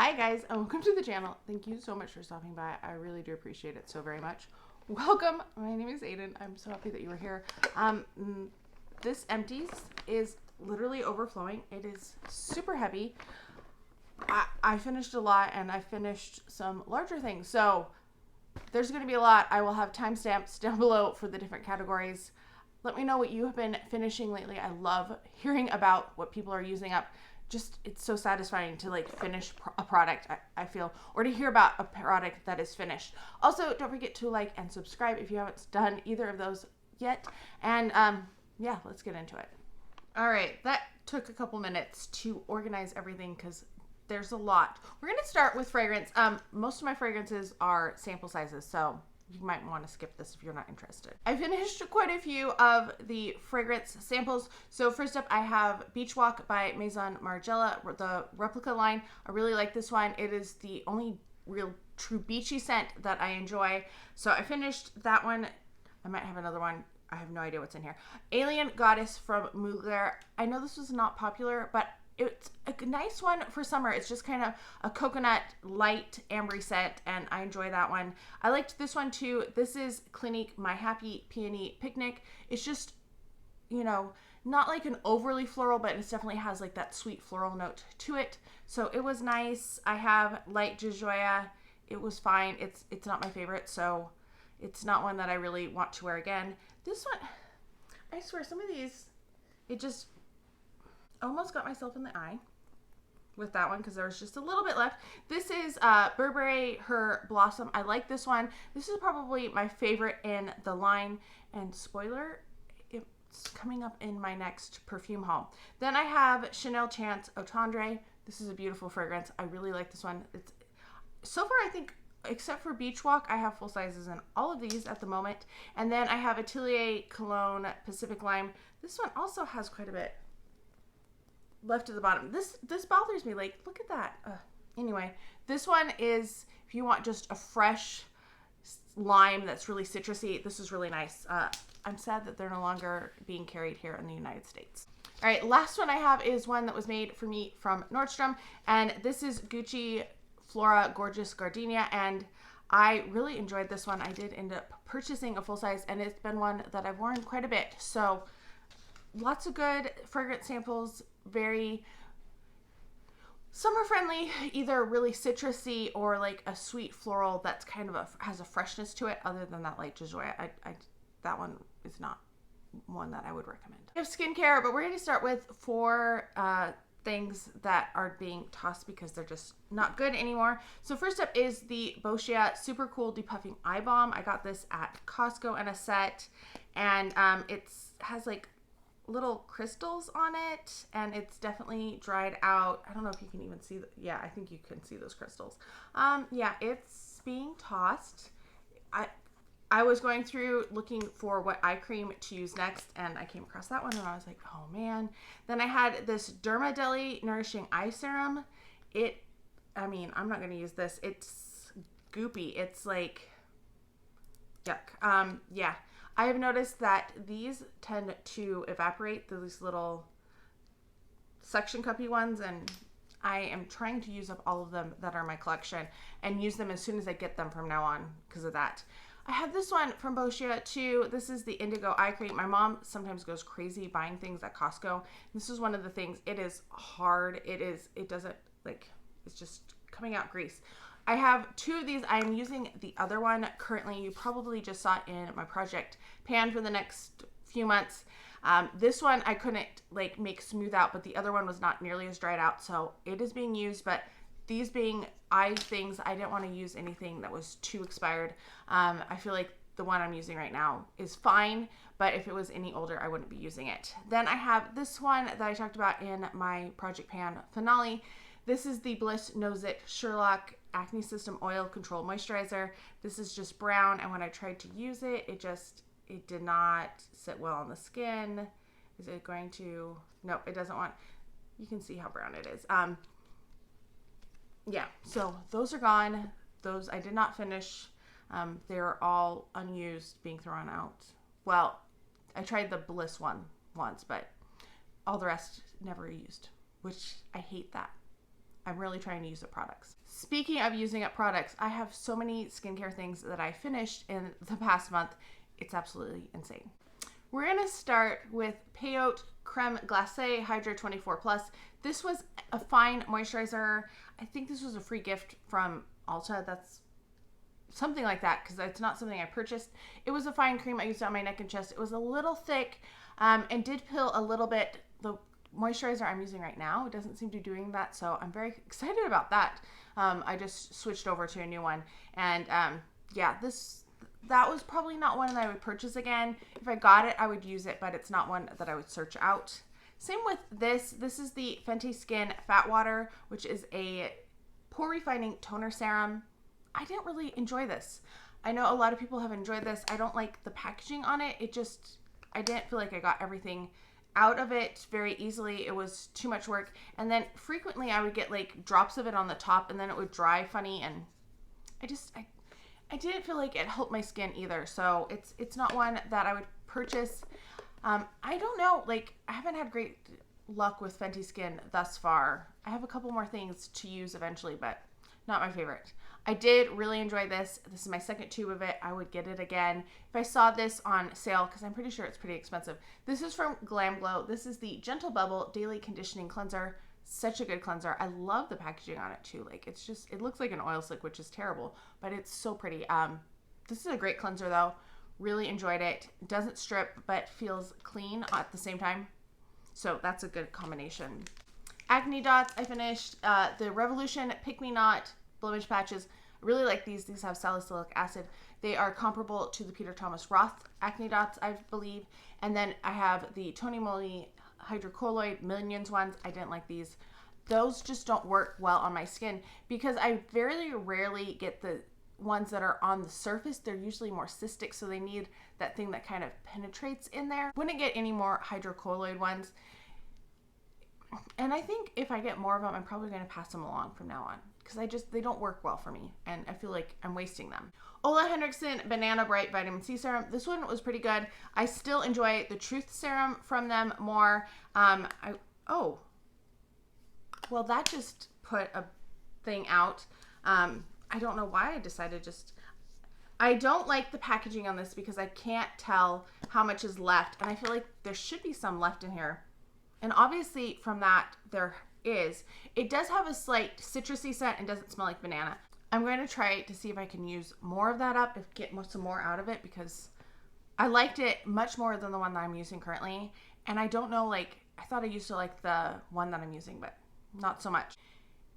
Hi guys, and welcome to the channel. Thank you so much for stopping by. I really do appreciate it so very much. Welcome. My name is Aiden. I'm so happy that you were here. This Empties is literally overflowing. It is super heavy. I finished a lot and I finished some larger things. So there's going to be a lot. I will have timestamps down below for the different categories. Let me know what you have been finishing lately. I love hearing about what people are using up. Just, it's so satisfying to like finish a product, I feel, or to hear about a product that is finished. Also, don't forget to like and subscribe if you haven't done either of those yet. And yeah, let's get into it. All right, that took a couple minutes to organize everything because there's a lot. We're going to start with fragrance. Most of my fragrances are sample sizes, so you might want to skip this if you're not interested. I finished quite a few of the fragrance samples. So first up, I have Beach Walk by Maison Margiela, the replica line. I really like this one. It is the only real true beachy scent that I enjoy. So I finished that one. I might have another one. I have no idea what's in here. Alien Goddess from Mugler. I know this was not popular, but it's a nice one for summer. It's just kind of a coconut light ambery scent, and I enjoy that one. I liked this one too. This is Clinique My Happy Peony Picnic. It's just, you know, not like an overly floral, but it definitely has like that sweet floral note to it. So it was nice. I have Light Jojoya. It was fine. It's not my favorite, so it's not one that I really want to wear again. This one, I swear, some of these, it just almost got myself in the eye with that one because there was just a little bit left. This is Burberry Her Blossom. I like this one. This is probably my favorite in the line, and spoiler, it's coming up in my next perfume haul. Then I have Chanel Chance Au Tendre. This is a beautiful fragrance. I really like this one. It's so far, I think, except for Beach Walk, I have full sizes in all of these at the moment. And then I have Atelier Cologne Pacific Lime. This one also has quite a bit left at the bottom. This bothers me. Like, look at that. Anyway, this one is, if you want just a fresh lime that's really citrusy, this is really nice. I'm sad that they're no longer being carried here in the United States. All right, last one I have is one that was made for me from Nordstrom, and this is Gucci Flora Gorgeous Gardenia, and I really enjoyed this one. I did end up purchasing a full size, and it's been one that I've worn quite a bit. So lots of good fragrance samples, very summer friendly, either really citrusy or like a sweet floral that's kind of has a freshness to it. Other than that Light Jojoya, that one is not one that I would recommend. We have skincare, but we're going to start with four things that are being tossed because they're just not good anymore. So first up is the Boscia Super Cool Depuffing Eye Balm. I got this at Costco in a set, and it has like little crystals on it, and it's definitely dried out. I don't know if you can even see yeah, I think you can see those crystals. Yeah, it's being tossed. I was going through looking for what eye cream to use next, and I came across that one, and I was like, oh man. Then I had this Dermadeli Nourishing Eye Serum. I mean, I'm not going to use this. It's goopy. It's like, yuck. Yeah. I have noticed that these tend to evaporate, these little suction cuppy ones, and I am trying to use up all of them that are in my collection and use them as soon as I get them from now on because of that. I have this one from Boscia too. This is the Indigo Eye Cream. My mom sometimes goes crazy buying things at Costco. This is one of the things. It is hard. It doesn't, like, it's just coming out grease. I have two of these. I'm using the other one currently. You probably just saw it in my project pan for the next few months. This one I couldn't like make smooth out, but the other one was not nearly as dried out. So it is being used, but these being eye things, I didn't want to use anything that was too expired. I feel like the one I'm using right now is fine, but if it was any older, I wouldn't be using it. Then I have this one that I talked about in my project pan finale. This is the Bliss Nose It Sherlock Acne System Oil Control Moisturizer. This is just brown, and when I tried to use it, it did not sit well on the skin. Is it going to? Nope, it doesn't want. You can see how brown it is. Yeah, so those are gone. Those I did not finish. They're all unused, being thrown out. Well, I tried the Bliss one once, but all the rest never used, which I hate that. I'm really trying to use up products. Speaking of using up products, I have so many skincare things that I finished in the past month. It's absolutely insane. We're going to start with Payot Creme Glacé Hydra 24+. This was a fine moisturizer. I think this was a free gift from Ulta. That's something like that, because it's not something I purchased. It was a fine cream. I used it on my neck and chest. It was a little thick and did peel a little bit. The moisturizer I'm using right now, it doesn't seem to be doing that, so I'm very excited about that. I just switched over to a new one, and yeah, that was probably not one that I would purchase again. If I got it, I would use it, but it's not one that I would search out. Same with this. This is the Fenty Skin Fat Water, which is a pore-refining toner serum. I didn't really enjoy this. I know a lot of people have enjoyed this. I don't like the packaging on it. I didn't feel like I got everything out of it very easily. It was too much work. And then frequently I would get like drops of it on the top, and then it would dry funny, and I didn't feel like it helped my skin either. So it's not one that I would purchase. I don't know, like, I haven't had great luck with Fenty Skin thus far. I have a couple more things to use eventually, but not my favorite. I did really enjoy this. This is my second tube of it. I would get it again if I saw this on sale, because I'm pretty sure it's pretty expensive. This is from Glamglow. This is the Gentle Bubble Daily Conditioning Cleanser. Such a good cleanser. I love the packaging on it too. Like, it looks like an oil slick, which is terrible, but it's so pretty. This is a great cleanser though. Really enjoyed it. Doesn't strip, but feels clean at the same time. So that's a good combination. Acne dots, I finished. The Revolution Pick Me Not blemish patches. I really like these. These have salicylic acid. They are comparable to the Peter Thomas Roth acne dots, I believe. And then I have the TonyMoly hydrocolloid Millions ones. I didn't like these. Those just don't work well on my skin, because I very rarely get the ones that are on the surface. They're usually more cystic, so they need that thing that kind of penetrates in there. Wouldn't get any more hydrocolloid ones. And I think if I get more of them, I'm probably going to pass them along from now on, because they don't work well for me, and I feel like I'm wasting them. Ola Henriksen Banana Bright Vitamin C Serum. This one was pretty good. I still enjoy the Truth Serum from them more. Well, that just put a thing out. I don't know why I decided I don't like the packaging on this, because I can't tell how much is left, and I feel like there should be some left in here. And obviously from that there is. It does have a slight citrusy scent and doesn't smell like banana. I'm going to try to see if I can use more of that up, get some more out of it, because I liked it much more than the one that I'm using currently. And I don't know, like, I thought I used to like the one that I'm using, but not so much.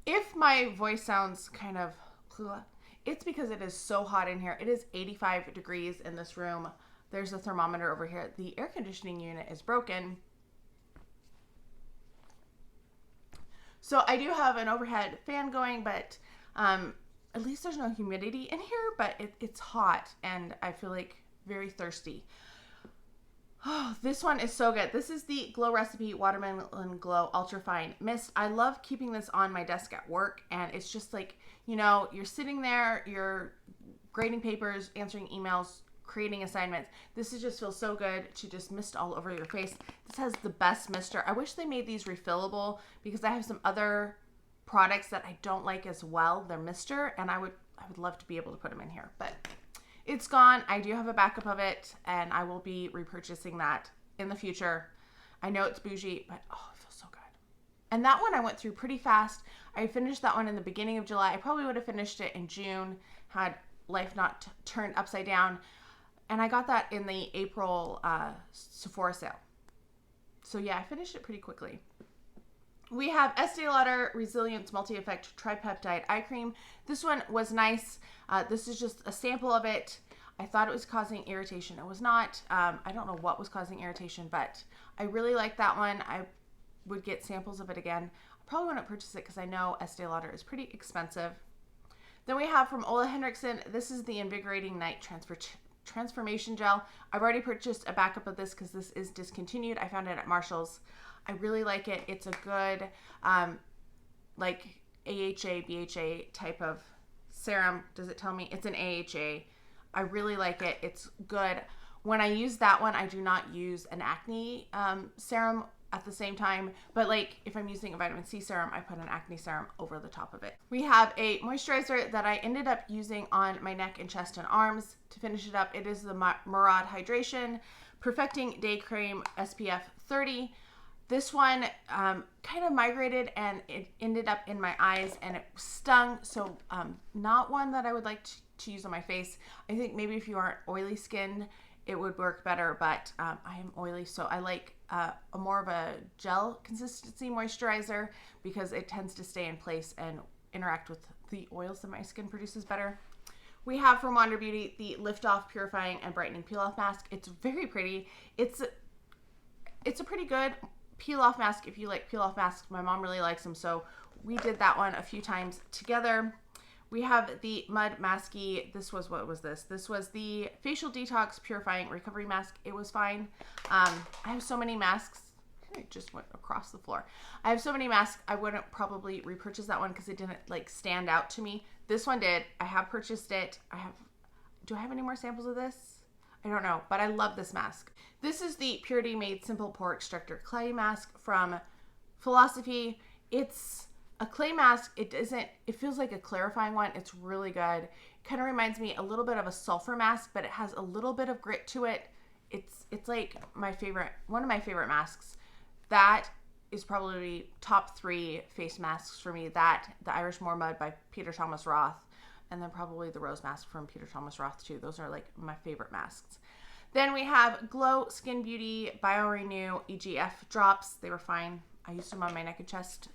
If my voice sounds kind of, it's because it is so hot in here. It is 85 degrees in this room. There's a thermometer over here. The air conditioning unit is broken. So I do have an overhead fan going, but at least there's no humidity in here, but it's hot, and I feel like very thirsty. Oh, this one is so good. This is the Glow Recipe Watermelon Glow Ultra Fine Mist. I love keeping this on my desk at work, and it's just like, you know, you're sitting there, you're grading papers, answering emails, creating assignments. This just feels so good to just mist all over your face. This has the best mister. I wish they made these refillable, because I have some other products that I don't like as well. They're mister, and I would love to be able to put them in here, but it's gone. I do have a backup of it, and I will be repurchasing that in the future. I know it's bougie, but oh, it feels so good. And that one I went through pretty fast. I finished that one in the beginning of July. I probably would have finished it in June had life not turned upside down. And I got that in the April Sephora sale. So yeah, I finished it pretty quickly. We have Estee Lauder Resilience Multi-Effect Tri-Peptide Eye Cream. This one was nice. This is just a sample of it. I thought it was causing irritation. It was not. I don't know what was causing irritation, but I really like that one. I would get samples of it again. I probably wouldn't purchase it, because I know Estee Lauder is pretty expensive. Then we have from Ola Henriksen, this is the Invigorating Night Transformation Gel. I've already purchased a backup of this, because this is discontinued. I found it at Marshall's. I really like it. It's a good, like AHA, BHA type of serum. Does it tell me? It's an AHA. I really like it. It's good. When I use that one, I do not use an acne serum at the same time, but like if I'm using a vitamin C serum, I put an acne serum over the top of it. We have a moisturizer that I ended up using on my neck and chest and arms to finish it up. It is the Murad Hydration Perfecting Day Cream SPF 30. This one kind of migrated and it ended up in my eyes and it stung. So not one that I would like to use on my face. I think maybe if you aren't oily skin, it would work better, but I am oily, so I like a more of a gel consistency moisturizer because it tends to stay in place and interact with the oils that my skin produces better. We have from Wander Beauty the Lift Off Purifying and Brightening Peel Off Mask. It's very pretty. It's a pretty good peel off mask if you like peel off masks. My mom really likes them, so we did that one a few times together. We have the Mudmasky. This was, what was this? This was the Facial Detox Purifying Recovery Mask. It was fine. I have so many masks. It just went across the floor. I have so many masks. I wouldn't probably repurchase that one because it didn't like stand out to me. This one did. I have purchased it. Do I have any more samples of this? I don't know, but I love this mask. This is the Purity Made Simple Pore Extractor Clay Mask from Philosophy. It's a clay mask. It feels like a clarifying one. It's really good. It kind of reminds me a little bit of a sulfur mask, but it has a little bit of grit to it. It's like one of my favorite masks. That is probably top 3 face masks for me. That, the Irish Moor Mud by Peter Thomas Roth, and then probably the Rose Mask from Peter Thomas Roth too. Those are like my favorite masks. Then we have Glow Skin Beauty BioRenew EGF drops. They were fine. I used them on my neck and chest.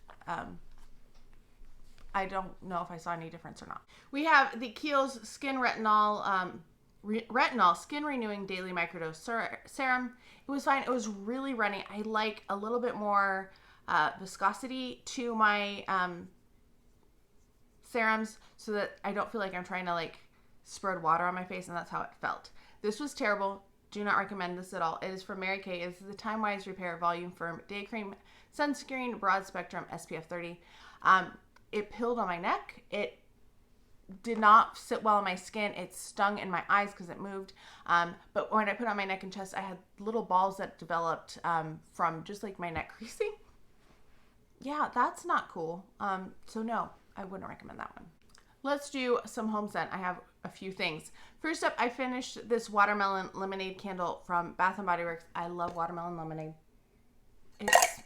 I don't know if I saw any difference or not. We have the Kiehl's Skin Retinol Retinol Skin Renewing Daily Microdose Serum. It was fine. It was really runny. I like a little bit more viscosity to my serums so that I don't feel like I'm trying to like spread water on my face, and that's how it felt. This was terrible. Do not recommend this at all. It is from Mary Kay. It is the Time Wise Repair Volu-Firm Day Cream Sunscreen Broad Spectrum SPF 30. It peeled on my neck. It did not sit well on my skin. It stung in my eyes because it moved. But when I put it on my neck and chest, I had little balls that developed from just like my neck creasing. Yeah, that's not cool. So no, I wouldn't recommend that one. Let's do some home scent. I have a few things. First up, I finished this Watermelon Lemonade candle from Bath & Body Works. I love watermelon lemonade. It's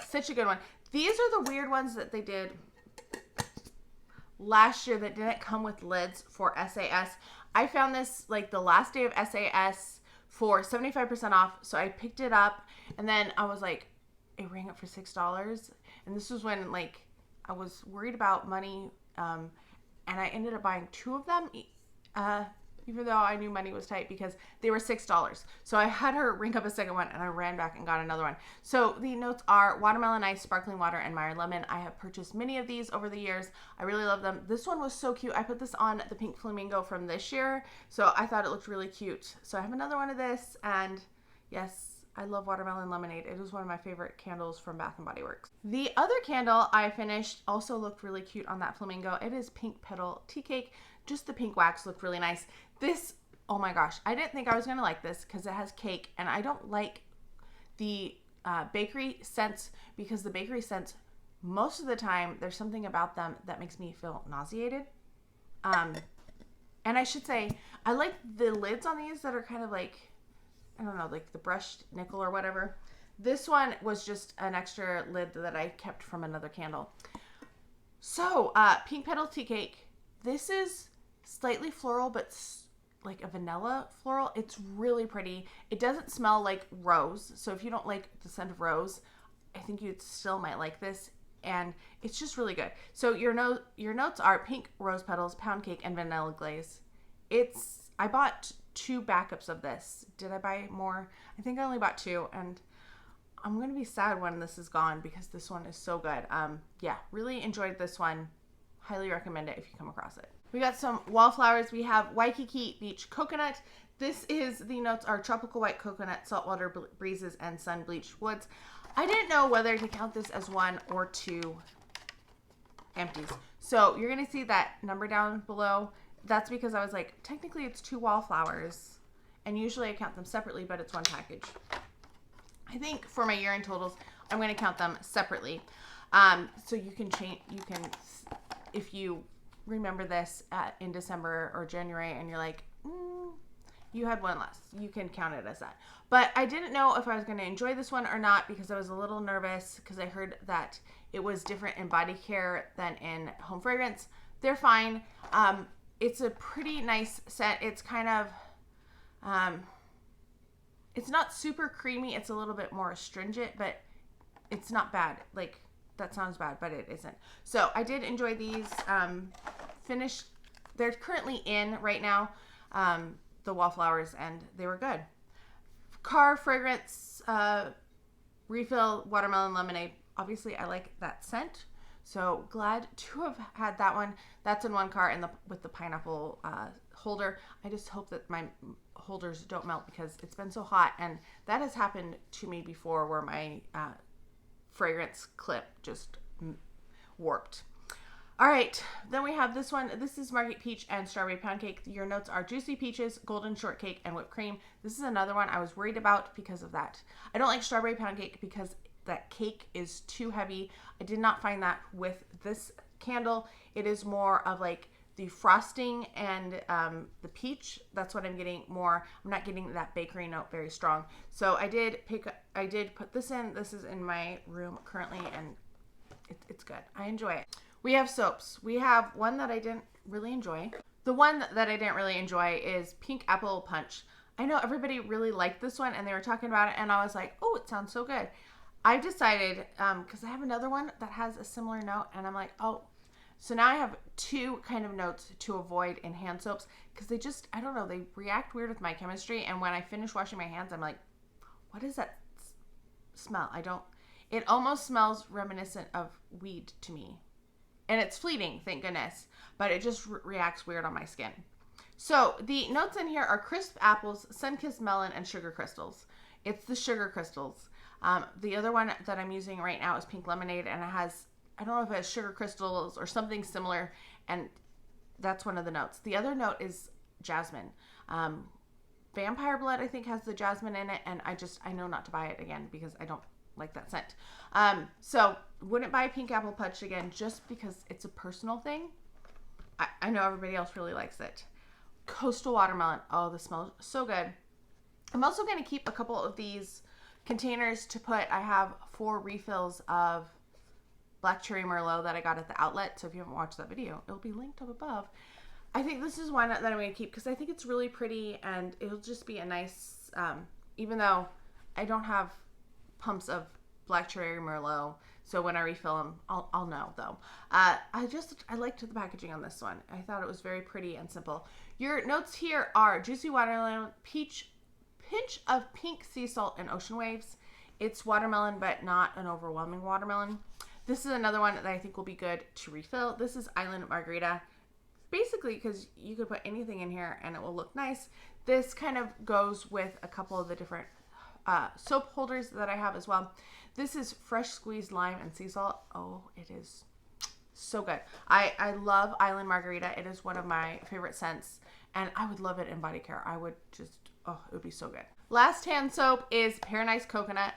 such a good one. These are the weird ones that they did last year that didn't come with lids for SAS. I found this like the last day of SAS for 75% off. So I picked it up and then I was like, it rang up for $6. And this was when like I was worried about money. And I ended up buying 2 of them, even though I knew money was tight because they were $6. So I had her ring up a second one and I ran back and got another one. So the notes are watermelon ice, sparkling water, and Meyer lemon. I have purchased many of these over the years. I really love them. This one was so cute. I put this on the pink flamingo from this year. So I thought it looked really cute. So I have another one of this, and yes, I love watermelon lemonade. It is one of my favorite candles from Bath & Body Works. The other candle I finished also looked really cute on that flamingo. It is Pink Petal Tea Cake. Just the pink wax looked really nice. This, oh my gosh, I didn't think I was going to like this because it has cake, and I don't like the bakery scents because the bakery scents, most of the time, there's something about them that makes me feel nauseated. And I should say, I like the lids on these that are kind of like, I don't know, like the brushed nickel or whatever. This one was just an extra lid that I kept from another candle. So, Pink Petal Tea Cake. This is slightly floral, but like a vanilla floral. It's really pretty. It doesn't smell like rose. So if you don't like the scent of rose, I think you still might like this. And it's just really good. So your notes are pink rose petals, pound cake, and vanilla glaze. I bought 2 backups of this. Did I buy more? I think I only bought 2, and I'm going to be sad when this is gone because this one is so good. Yeah, really enjoyed this one. Highly recommend it if you come across it. We got some wallflowers. We have Waikiki Beach Coconut. The notes are tropical white coconut, saltwater breezes, and sun bleached woods. I didn't know whether to count this as 1 or 2 empties. So you're going to see that number down below. That's because I was like, technically it's 2 wallflowers, and usually I count them separately, but it's 1 package. I think for my year-end totals, I'm going to count them separately. So you can change, if you remember this in December or January and you're like, you had one less, you can count it as that. But I didn't know if I was going to enjoy this one or not because I was a little nervous because I heard that it was different in body care than in home fragrance. They're fine. It's a pretty nice scent. It's kind of, it's not super creamy. It's a little bit more astringent, but it's not bad. Like, that sounds bad, but it isn't. So I did enjoy these. Finished. They're currently in right now, the Wallflowers, and they were good. Car fragrance, refill, watermelon lemonade. Obviously, I like that scent. So glad to have had that one. That's in one car with the pineapple holder. I just hope that my holders don't melt because it's been so hot, and that has happened to me before where my fragrance clip just warped. All right, then we have this one. This is Margate Peach and Strawberry Pound Cake. Your notes are juicy peaches, golden shortcake, and whipped cream. This is another one I was worried about because of that. I don't like Strawberry Pound Cake because that cake is too heavy. I did not find that with this candle. It is more of like the frosting and the peach. That's what I'm getting more. I'm not getting that bakery note very strong. So I did put this in. This is in my room currently, and it's good. I enjoy it. We have soaps. We have one that I didn't really enjoy. The one that I didn't really enjoy is Pink Apple Punch. I know everybody really liked this one and they were talking about it, and I was like, oh, it sounds so good. I decided, because I have another one that has a similar note, and I'm like, oh, so now I have two kind of notes to avoid in hand soaps because they just, I don't know, they react weird with my chemistry, and when I finish washing my hands, I'm like, what is that smell? It almost smells reminiscent of weed to me. And it's fleeting, thank goodness, but it just reacts weird on my skin. So the notes in here are crisp apples, sun-kissed melon, and sugar crystals. It's the sugar crystals. The other one that I'm using right now is Pink Lemonade, and it has, I don't know if it has sugar crystals or something similar, and that's one of the notes. The other note is jasmine. Vampire Blood, I think, has the jasmine in it, and I know not to buy it again because I don't like that scent. So wouldn't buy Pink Apple Punch again just because it's a personal thing. I know everybody else really likes it. Coastal Watermelon. Oh, this smells so good. I'm also going to keep a couple of these containers to put. I have 4 refills of Black Cherry Merlot that I got at the outlet. So if you haven't watched that video, it'll be linked up above. I think this is one that I'm going to keep because I think it's really pretty, and it'll just be a nice, even though I don't have pumps of Black Cherry Merlot, so when I refill them, I'll know though. I liked the packaging on this one. I thought it was very pretty and simple. Your notes here are juicy watermelon, peach, pinch of pink sea salt, and ocean waves. It's watermelon, but not an overwhelming watermelon. This is another one that I think will be good to refill. This is Island Margarita. Basically, because you could put anything in here and it will look nice. This kind of goes with a couple of the different soap holders that I have as well. This is fresh squeezed lime and sea salt. Oh, it is so good. I love Island Margarita. It is one of my favorite scents, and I would love it in body care. I would just, oh, it would be so good. Last hand soap is Paradise Coconut.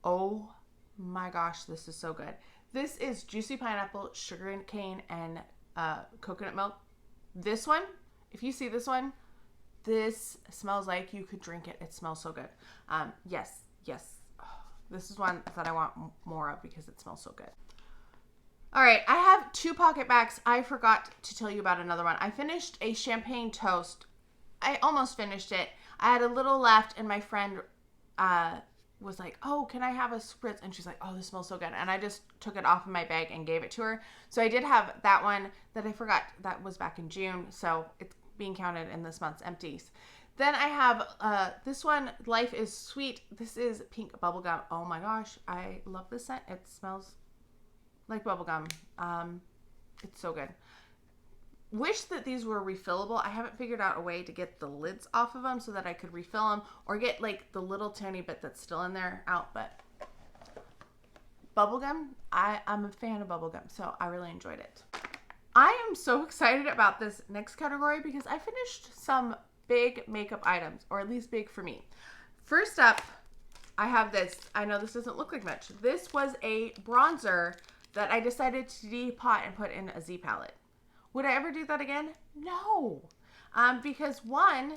Oh my gosh, this is so good. This is juicy pineapple, sugar and cane, and coconut milk. This one, if you see this one, this smells like you could drink it. It smells so good. Yes. Oh, this is one that I want more of because it smells so good. All right, I have 2 pocket bags. I forgot to tell you about another one. I finished a champagne toast. I almost finished it. I had a little left, and my friend was like, oh, can I have a spritz? And she's like, oh, this smells so good. And I just took it off of my bag and gave it to her. So I did have that one that I forgot that was back in June. So it's being counted in this month's empties. Then I have this one, Life is Sweet. This is pink bubblegum. Oh my gosh, I love this scent. It smells like bubblegum. It's so good. Wish that these were refillable. I haven't figured out a way to get the lids off of them so that I could refill them or get like the little tiny bit that's still in there out. But bubblegum, I'm a fan of bubblegum, so I really enjoyed it. I am so excited about this next category because I finished some big makeup items, or at least big for me. First up I have this. I know this doesn't look like much. This was a bronzer that I decided to depot and put in a Z palette. Would I ever do that again? No. Because one,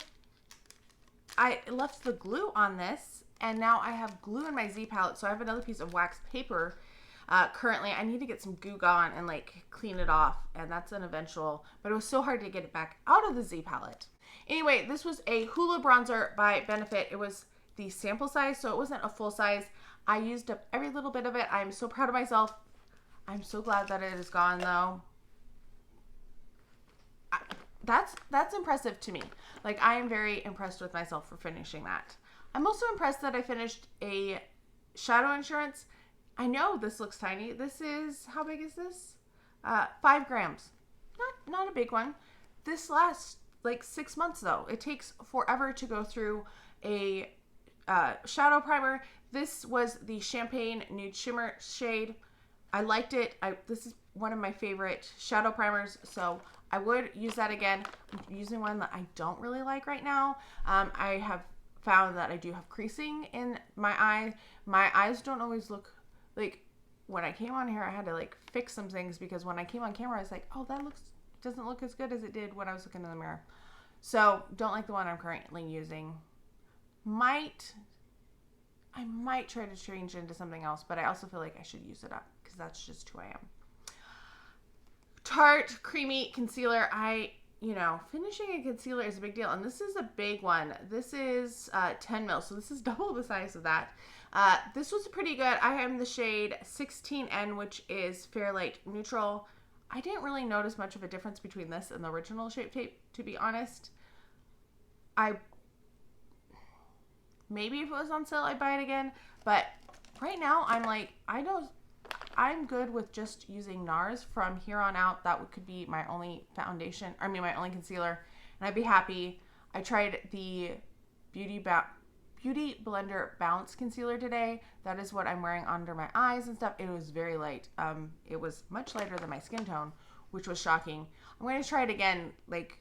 I left the glue on this, and now I have glue in my Z palette, so I have another piece of wax paper. Currently, I need to get some Goo Gone and like clean it off, and that's an eventual, but it was so hard to get it back out of the Z palette. Anyway, this was a Hoola bronzer by Benefit. It was the sample size, so it wasn't a full size. I used up every little bit of it. I'm so proud of myself. I'm so glad that it is gone though. That's impressive to me. Like, I am very impressed with myself for finishing that. I'm also impressed that I finished a Shadow Insurance. I know this looks tiny. This is, how big is this? 5 grams. Not a big one. This lasts like 6 months though. It takes forever to go through a shadow primer. This was the Champagne Nude Shimmer shade. I liked it. This is one of my favorite shadow primers, so I would use that again. I'm using one that I don't really like right now. I have found that I do have creasing in my eye. My eyes don't always look like, when I came on here, I had to like fix some things because when I came on camera, I was like, oh, that doesn't look as good as it did when I was looking in the mirror. So don't like the one I'm currently using. I might try to change into something else, but I also feel like I should use it up because that's just who I am. Tarte Creamy Concealer. Finishing a concealer is a big deal, and this is a big one. This is 10 mil, so this is double the size of that. This was pretty good. I am the shade 16N, which is Fair Light Neutral. I didn't really notice much of a difference between this and the original Shape Tape, to be honest. Maybe if it was on sale, I'd buy it again. But right now, I'm like, I'm good with just using NARS from here on out. That could be my only foundation, my only concealer, and I'd be happy. I tried the Beauty Blender Bounce Concealer today. That is what I'm wearing under my eyes and stuff. It was very light. It was much lighter than my skin tone, which was shocking. I'm going to try it again. Like,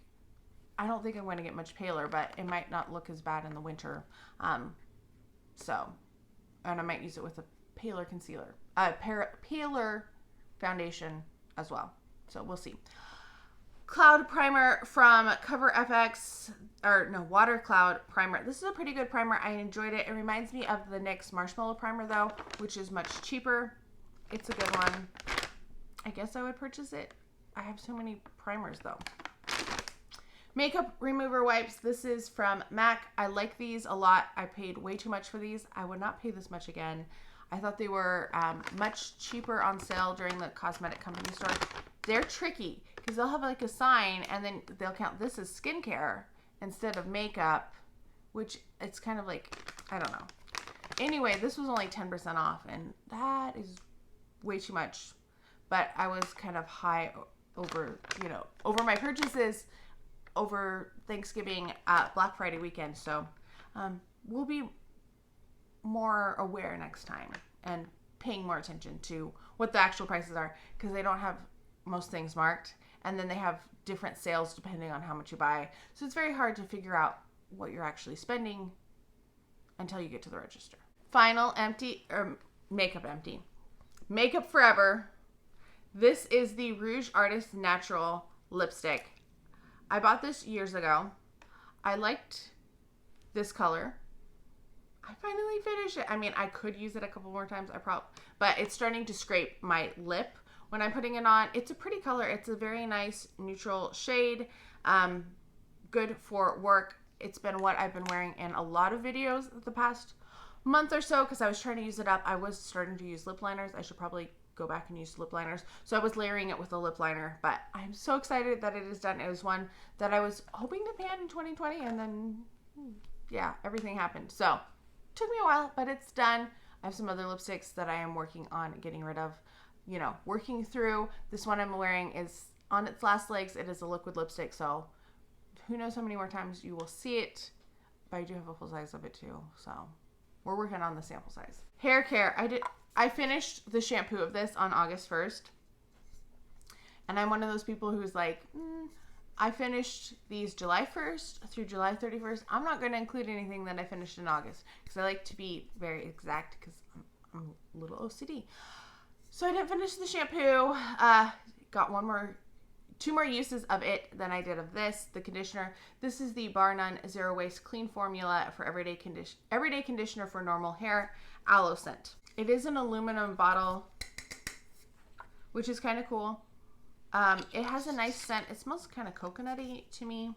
I don't think I'm going to get much paler, but it might not look as bad in the winter. And I might use it with a paler concealer, paler foundation as well. So we'll see. Cloud Primer from Cover FX, Water Cloud Primer. This is a pretty good primer. I enjoyed it. It reminds me of the NYX Marshmallow Primer though, which is much cheaper. It's a good one. I guess I would purchase it. I have so many primers though. Makeup remover wipes. This is from MAC. I like these a lot. I paid way too much for these. I would not pay this much again. I thought they were much cheaper on sale during the cosmetic company store. They're tricky because they'll have like a sign and then they'll count this as skincare instead of makeup, which it's kind of like, I don't know. Anyway, this was only 10% off and that is way too much. But I was kind of high over my purchases over Thanksgiving, Black Friday weekend. So we'll be more aware next time and paying more attention to what the actual prices are because they don't have most things marked, and then they have different sales depending on how much you buy. So it's very hard to figure out what you're actually spending until you get to the register. Final Makeup Empty. Makeup Forever. This is the Rouge Artist Natural Lipstick. I bought this years ago. I liked this color. I finally finished it. I could use it a couple more times, but it's starting to scrape my lip when I'm putting it on. It's a pretty color. It's a very nice neutral shade. Good for work. It's been what I've been wearing in a lot of videos the past month or so because I was trying to use it up. I was starting to use lip liners. I should probably go back and use lip liners. So I was layering it with a lip liner, but I'm so excited that it is done. It was one that I was hoping to pan in 2020 and then, yeah, everything happened. So took me a while, but it's done. I have some other lipsticks that I am working on getting rid of, working through. This one I'm wearing is on its last legs. It is a liquid lipstick, so who knows how many more times you will see it, but I do have a full size of it too, so we're working on the sample size. Hair care. I finished the shampoo of this on August 1st, and I'm one of those people who's like, I finished these July 1st through July 31st. I'm not going to include anything that I finished in August because I like to be very exact because I'm a little OCD. So I didn't finish the shampoo. Got two more uses of it than I did of this. The conditioner. This is the Bar None Zero Waste Clean Formula for everyday conditioner for normal hair. Aloe scent. It is an aluminum bottle, which is kind of cool. It has a nice scent. It smells kind of coconutty to me.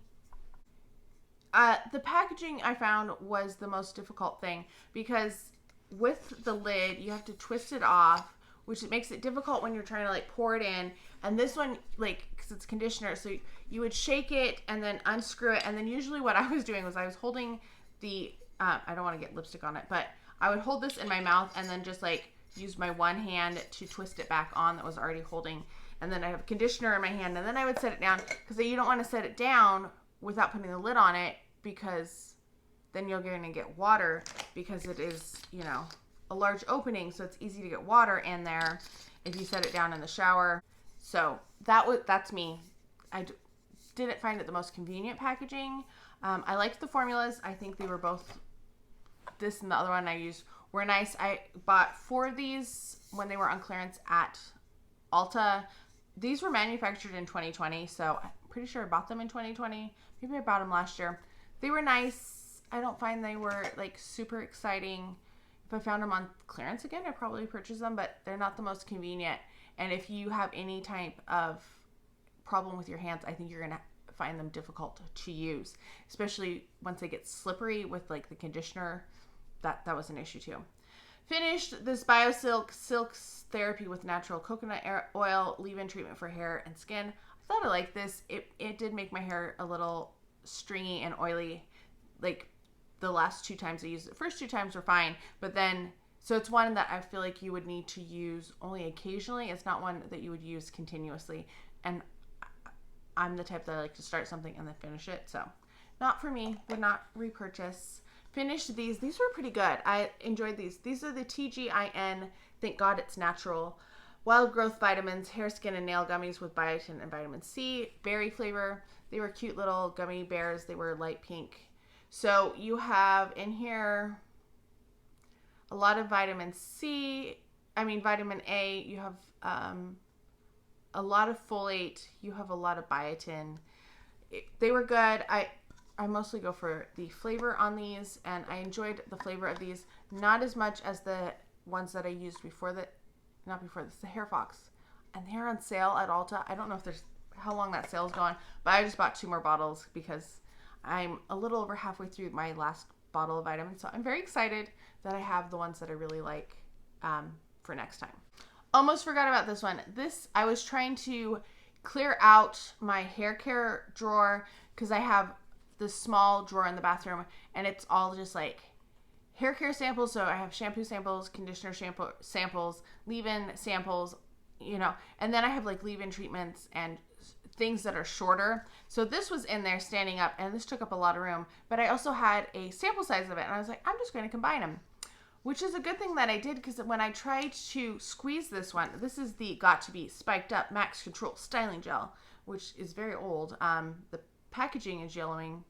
The packaging I found was the most difficult thing because with the lid, you have to twist it off, which makes it difficult when you're trying to like pour it in. And this one, like, because it's conditioner, so you would shake it and then unscrew it. And then usually what I was doing was I was holding the, I don't want to get lipstick on it, but I would hold this in my mouth and then just like use my one hand to twist it back on that was already holding. And then I have conditioner in my hand, and then I would set it down because you don't want to set it down without putting the lid on it because then you're going to get water because it is, you know, a large opening, so it's easy to get water in there if you set it down in the shower. So that's me. I didn't find it the most convenient packaging. I liked the formulas. I think they were both, this and the other one I used were nice. I bought 4 of these when they were on clearance at Ulta. These were manufactured in 2020, so I'm pretty sure I bought them in 2020. Maybe I bought them last year. They were nice. I don't find they were like super exciting. If I found them on clearance again, I'd probably purchase them, but they're not the most convenient. And if you have any type of problem with your hands, I think you're going to find them difficult to use, especially once they get slippery with like the conditioner. That was an issue too. Finished this Biosilk Silk Therapy with Natural Coconut Oil Leave-In Treatment for Hair and Skin. I thought I liked this. It did make my hair a little stringy and oily. Like the last 2 times I used it. First 2 times were fine, but then, so it's one that I feel like you would need to use only occasionally. It's not one that you would use continuously. And I'm the type that I like to start something and then finish it. So not for me. Would not repurchase. Finished these. These were pretty good. I enjoyed these. These are the TGIN, Thank God It's Natural, Wild Growth Vitamins, Hair, Skin, and Nail Gummies with biotin and vitamin C, berry flavor. They were cute little gummy bears. They were light pink. So you have in here a lot of vitamin A. You have a lot of folate. You have a lot of biotin. They were good. I mostly go for the flavor on these, and I enjoyed the flavor of these. Not as much as the ones that I used before that, not before this, the Hair Fox. And they're on sale at Ulta. I don't know if there's, how long that sale's gone, but I just bought 2 more bottles because I'm a little over halfway through my last bottle of vitamins. So I'm very excited that I have the ones that I really like for next time. Almost forgot about this one. I was trying to clear out my hair care drawer because I have this small drawer in the bathroom and it's all just like hair care samples. So I have shampoo samples, conditioner samples, leave-in samples, you know, and then I have like leave-in treatments and things that are shorter. So this was in there standing up and this took up a lot of room, but I also had a sample size of it and I was like, I'm just going to combine them, which is a good thing that I did because when I tried to squeeze this one, this is the Got to Be Spiked Up Max Control Styling Gel, which is very old. The packaging is yellowing.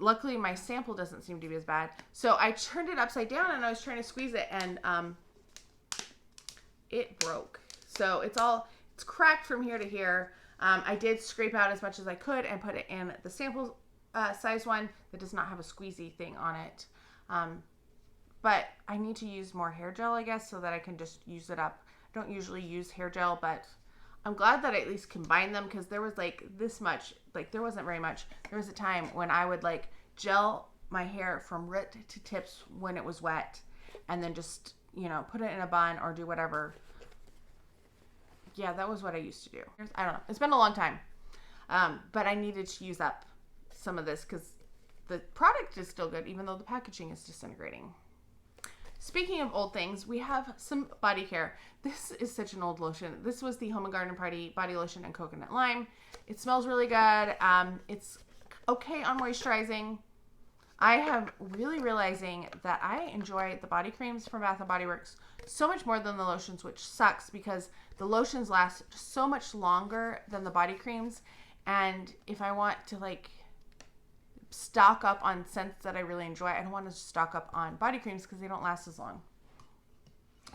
Luckily, my sample doesn't seem to be as bad. So I turned it upside down and I was trying to squeeze it and it broke. So it's cracked from here to here. I did scrape out as much as I could and put it in the sample size one that does not have a squeezy thing on it. But I need to use more hair gel, I guess, so that I can just use it up. I don't usually use hair gel, but I'm glad that I at least combined them because there was like this much, like there wasn't very much. There was a time when I would like gel my hair from root to tips when it was wet and then just, you know, put it in a bun or do whatever. Yeah, that was what I used to do. I don't know. It's been a long time. But I needed to use up some of this because the product is still good even though the packaging is disintegrating. Speaking of old things, we have some body care. This is such an old lotion. This was the Home and Garden Party Body Lotion and Coconut Lime. It smells really good. It's okay on moisturizing. I have really realizing that I enjoy the body creams from Bath & Body Works so much more than the lotions, which sucks because the lotions last so much longer than the body creams. And if I want to like stock up on scents that I really enjoy, I don't want to stock up on body creams because they don't last as long.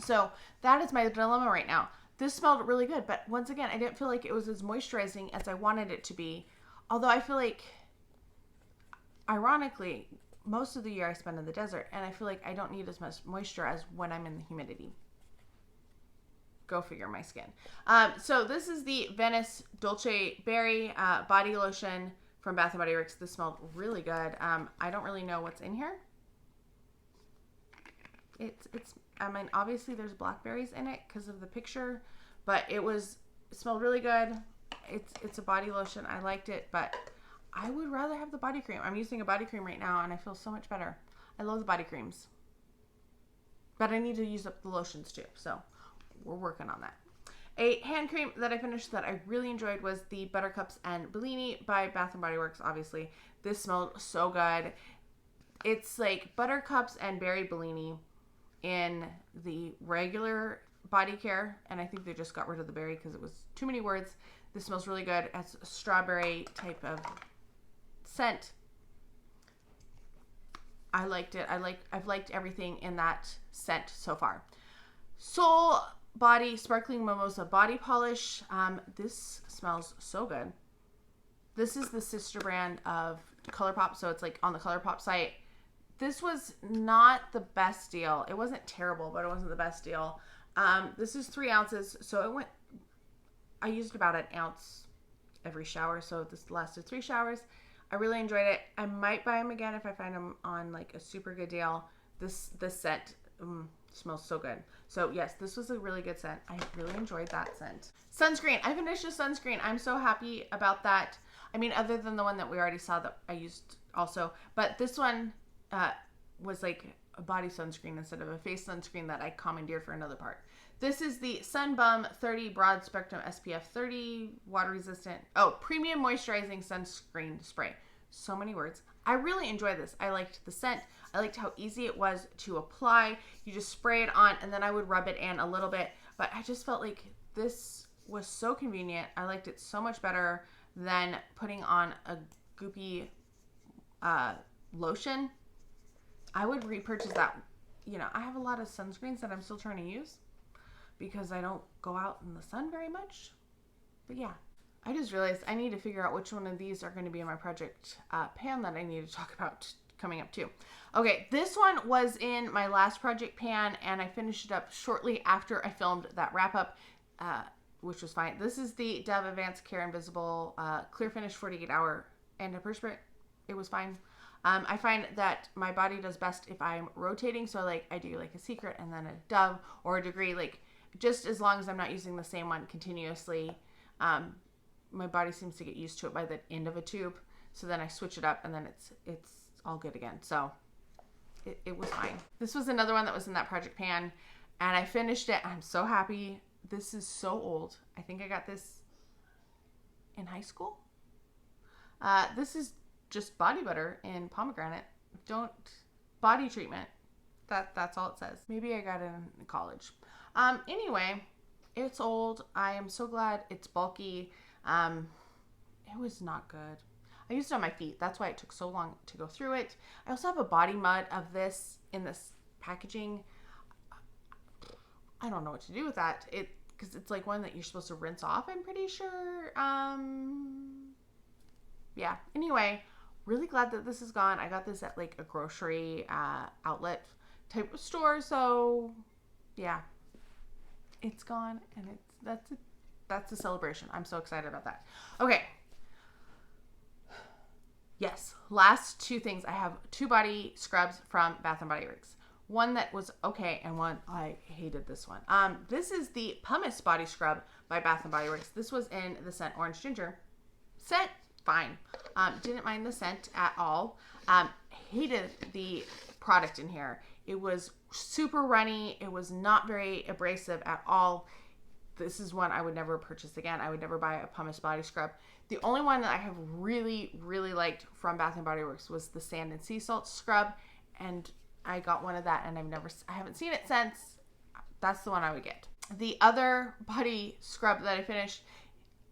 So that is my dilemma right now. This smelled really good, but once again, I didn't feel like it was as moisturizing as I wanted it to be. Although I feel like, ironically, most of the year I spend in the desert, and I feel like I don't need as much moisture as when I'm in the humidity. Go figure, my skin. So this is the Venice Dolce Berry body lotion from Bath & Body Works. This smelled really good. I don't really know what's in here. I mean, obviously there's blackberries in it because of the picture, but it smelled really good. It's a body lotion. I liked it, but I would rather have the body cream. I'm using a body cream right now and I feel so much better. I love the body creams, but I need to use up the lotions too. So we're working on that. A hand cream that I finished that I really enjoyed was the Buttercups and Bellini by Bath & Body Works, obviously. This smelled so good. It's like Buttercups and Berry Bellini in the regular body care, and I think they just got rid of the berry because it was too many words. This smells really good. It has a strawberry type of scent. I liked it. I've liked everything in that scent so far. Soul Body Sparkling Mimosa Body Polish. This smells so good. This is the sister brand of ColourPop, so it's like on the ColourPop site. This was not the best deal. It wasn't terrible, but it wasn't the best deal. This is 3 ounces, so I used about an ounce every shower, so this lasted 3 showers. I really enjoyed it. I might buy them again if I find them on like a super good deal. This scent smells so good. So yes, this was a really good scent. I really enjoyed that scent. Sunscreen. I finished a sunscreen. I'm so happy about that. I mean, other than the one that we already saw that I used also, but this one was like a body sunscreen instead of a face sunscreen that I commandeered for another part. This is the Sun Bum 30 Broad Spectrum SPF 30 water resistant. Oh, premium moisturizing sunscreen spray. So many words. I really enjoy this. I liked the scent. I liked how easy it was to apply. You just spray it on and then I would rub it in a little bit. But I just felt like this was so convenient. I liked it so much better than putting on a goopy lotion. I would repurchase that. You know, I have a lot of sunscreens that I'm still trying to use because I don't go out in the sun very much. But yeah, I just realized I need to figure out which one of these are going to be in my project pan that I need to talk about coming up too. Okay, this one was in my last project pan and I finished it up shortly after I filmed that wrap up, which was fine. This is the Dove Advanced Care Invisible Clear Finish 48 Hour Antiperspirant. It was fine. I find that my body does best if I'm rotating. So like I do like a Secret and then a Dove or a Degree, like just as long as I'm not using the same one continuously. My body seems to get used to it by the end of a tube. So then I switch it up and then it's all good again. So it was fine. This was another one that was in that project pan and I finished it. I'm so happy. This is so old. I think I got this in high school. This is just body butter in pomegranate. Body treatment. That's all it says. Maybe I got it in college. Anyway, it's old. I am so glad it's bulky. It was not good. I used it on my feet. That's why it took so long to go through it. I also have a body mud of this in this packaging. I don't know what to do with that. Because it's like one that you're supposed to rinse off, I'm pretty sure. Yeah. Anyway, really glad that this is gone. I got this at like a grocery outlet type of store. So yeah, it's gone and that's a celebration. I'm so excited about that. Okay. Yes. Last 2 things. I have 2 body scrubs from Bath & Body Works. One that was okay and one I hated this one. This is the Pumice Body Scrub by Bath & Body Works. This was in the scent Orange Ginger. Scent, fine. Didn't mind the scent at all. Hated the product in here. It was super runny. It was not very abrasive at all. This is one I would never purchase again. I would never buy a Pumice body scrub. The only one that I have really, really liked from Bath & Body Works was the Sand and Sea Salt scrub. And I got one of that and I haven't seen it since. That's the one I would get. The other body scrub that I finished,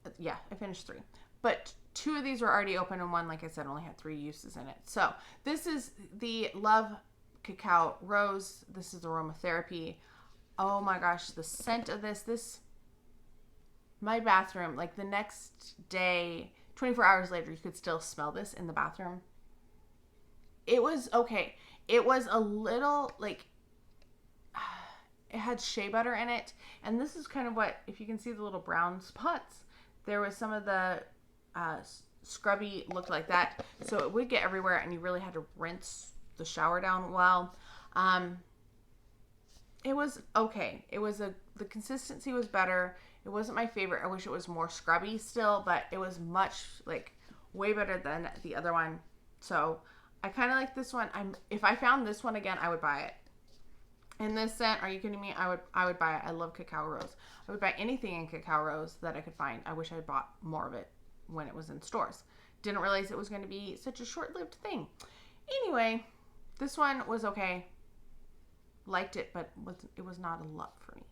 I finished 3. But 2 of these were already open and one, like I said, only had 3 uses in it. So this is the Love Cacao Rose. This is aromatherapy. Oh my gosh, the scent of this, my bathroom, like the next day, 24 hours later, you could still smell this in the bathroom. It was okay. It was a little like, it had shea butter in it. And this is kind of what, if you can see the little brown spots, there was some of the scrubby looked like that. So it would get everywhere and you really had to rinse the shower down well. It was okay. It was the consistency was better. It wasn't my favorite. I wish it was more scrubby still, but it was much, like, way better than the other one. So I kind of like this one. If I found this one again, I would buy it. And this scent, are you kidding me? I would buy it. I love Cacao Rose. I would buy anything in Cacao Rose that I could find. I wish I had bought more of it when it was in stores. Didn't realize it was going to be such a short-lived thing. Anyway, this one was okay. Liked it, but it was not a lot for me.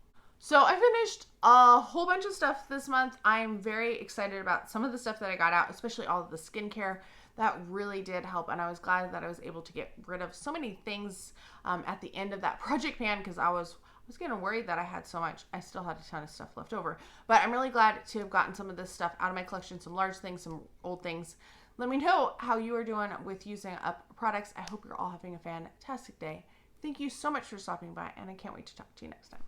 So I finished a whole bunch of stuff this month. I'm very excited about some of the stuff that I got out, especially all of the skincare. That really did help, and I was glad that I was able to get rid of so many things at the end of that project pan, because I was getting worried that I had so much. I still had a ton of stuff left over, but I'm really glad to have gotten some of this stuff out of my collection, some large things, some old things. Let me know how you are doing with using up products. I hope you're all having a fantastic day. Thank you so much for stopping by, and I can't wait to talk to you next time.